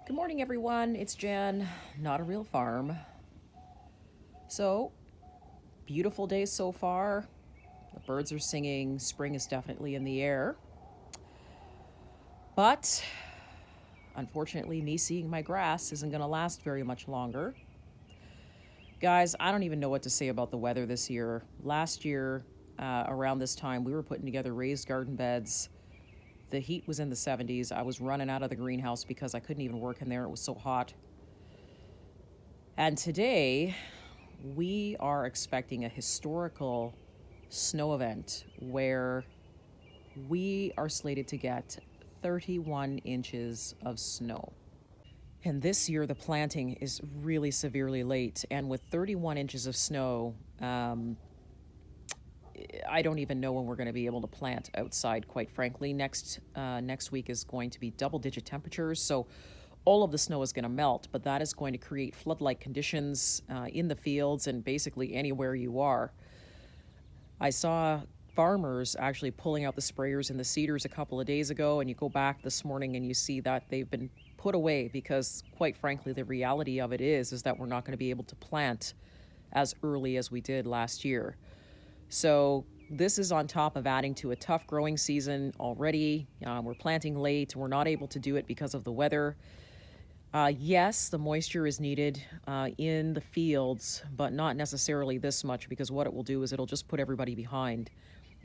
Good morning, everyone. It's Jen, not a real farm. So, beautiful day so far. The birds are singing. Spring is definitely in the air. But, unfortunately, me seeing my grass isn't going to last very much longer. Guys, I don't even know what to say about the weather this year. Last year, around this time, we were putting together raised garden beds. The heat was in the 70s. I was running out of the greenhouse because I couldn't even work in there. It was so hot. And today, we are expecting a historical snow event where we are slated to get 31 inches of snow. And this year, the planting is really severely late. And with 31 inches of snow, I don't even know when we're going to be able to plant outside, quite frankly. Next week is going to be double-digit temperatures, so all of the snow is going to melt, but that is going to create flood-like conditions in the fields and basically anywhere you are. I saw farmers actually pulling out the sprayers in the cedars a couple of days ago, and you go back this morning and you see that they've been put away because, quite frankly, the reality of it is that we're not going to be able to plant as early as we did last year. So this is on top of adding to a tough growing season already. We're planting late. We're not able to do it because of the weather. Yes, the moisture is needed in the fields, but not necessarily this much, because what it will do is it'll just put everybody behind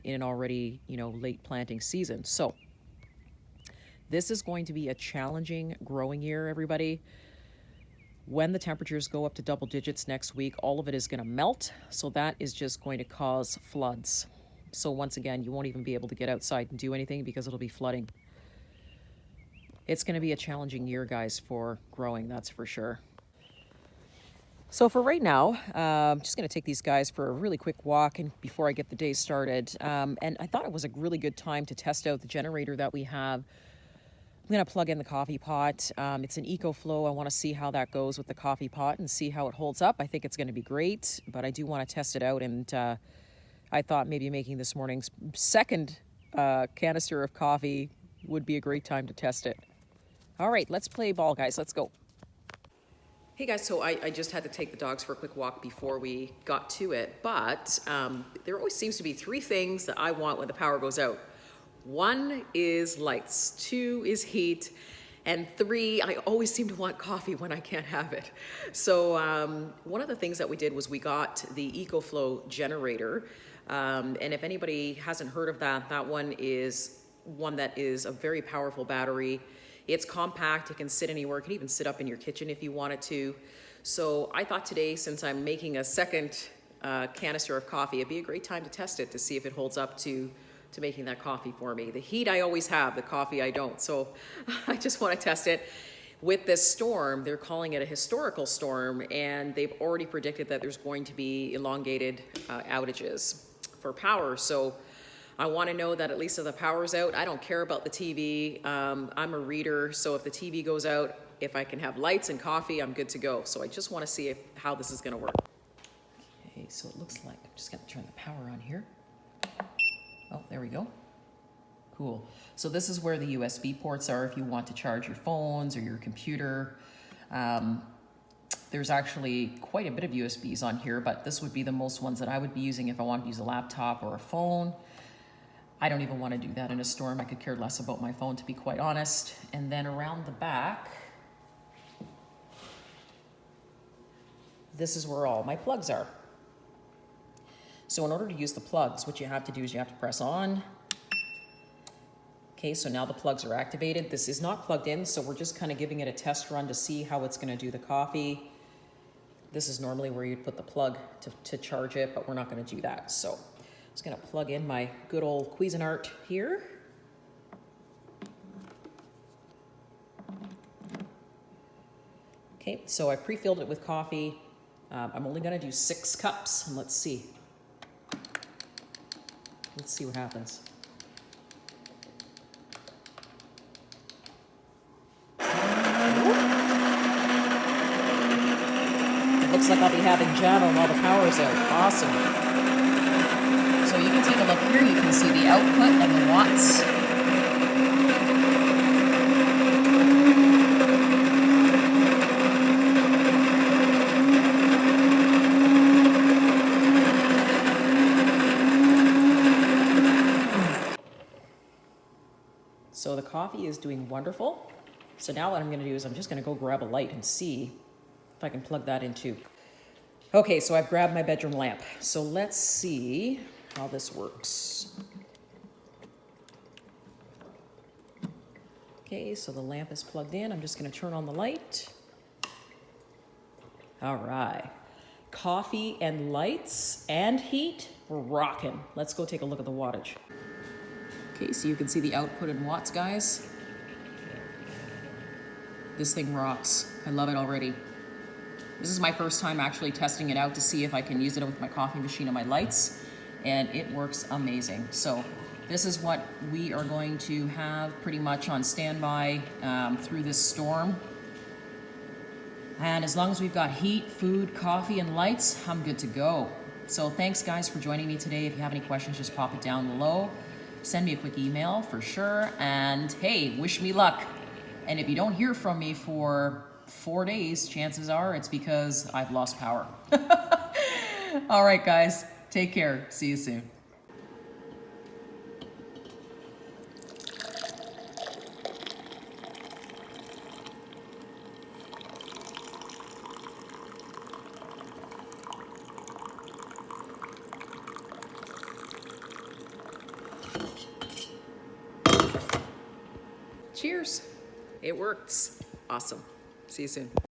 in an already, late planting season. So this is going to be a challenging growing year, everybody. When the temperatures go up to double digits next week, all of it is going to melt. So that is just going to cause floods. So once again, you won't even be able to get outside and do anything because it'll be flooding. It's going to be a challenging year, guys, for growing, that's for sure. So for right now, I'm just going to take these guys for a really quick walk and before I get the day started. And I thought it was a really good time to test out the generator that we have. I'm going to plug in the coffee pot. It's an Ecoflow. I want to see how that goes with the coffee pot and see how it holds up. I think it's going to be great, but I do want to test it out. And I thought maybe making this morning's second canister of coffee would be a great time to test it. All right, let's play ball, guys. Let's go. Hey, guys, so I just had to take the dogs for a quick walk before we got to it. But there always seems to be three things that I want when the power goes out. One is lights, two is heat, and three, I always seem to want coffee when I can't have it. So one of the things that we did was we got the Ecoflow generator. And if anybody hasn't heard of that, that one is one that is a very powerful battery. It's compact, it can sit anywhere, it can even sit up in your kitchen if you wanted to. So I thought today, since I'm making a second canister of coffee, it'd be a great time to test it to see if it holds up to making that coffee for me. The heat I always have, the coffee I don't. So I just want to test it. With this storm, they're calling it a historical storm, and they've already predicted that there's going to be elongated outages for power. So I want to know that at least if the power's out, I don't care about the TV. I'm a reader, so if the TV goes out, if I can have lights and coffee, I'm good to go. So I just want to see how this is going to work. Okay, so it looks like I'm just going to turn the power on here. Oh, there we go. Cool. So this is where the USB ports are if you want to charge your phones or your computer. There's actually quite a bit of USBs on here, but this would be the most ones that I would be using if I wanted to use a laptop or a phone. I don't even want to do that in a storm. I could care less about my phone, to be quite honest. And then around the back, this is where all my plugs are. So in order to use the plugs, what you have to do is you have to press on. Okay, so now the plugs are activated. This is not plugged in, so we're just kind of giving it a test run to see how it's going to do the coffee. This is normally where you'd put the plug to charge it, but we're not going to do that. So I'm just going to plug in my good old Cuisinart here. Okay, so I pre-filled it with coffee. I'm only going to do 6 cups, and let's see. Let's see what happens. It looks like I'll be having java while the power's out. Awesome. So you can take a look here. You can see the output and the watts. coffee is doing wonderful. So now what I'm gonna do is I'm just gonna go grab a light and see if I can plug that in too. Okay, so I've grabbed my bedroom lamp. So let's see how this works. Okay, so the lamp is plugged in. I'm just gonna turn on the light. All right. Coffee and lights and heat, we're rocking. Let's go take a look at the wattage. Okay, so you can see the output in watts, guys. This thing rocks. I love it already. This is my first time actually testing it out to see if I can use it with my coffee machine and my lights, and it works amazing. So this is what we are going to have pretty much on standby through this storm. And as long as we've got heat, food, coffee, and lights, I'm good to go. So thanks guys for joining me today. If you have any questions, just pop it down below. Send me a quick email for sure. And hey, wish me luck. And if you don't hear from me for 4 days, chances are it's because I've lost power. All right, guys, take care. See you soon. Cheers. It works. Awesome. See you soon.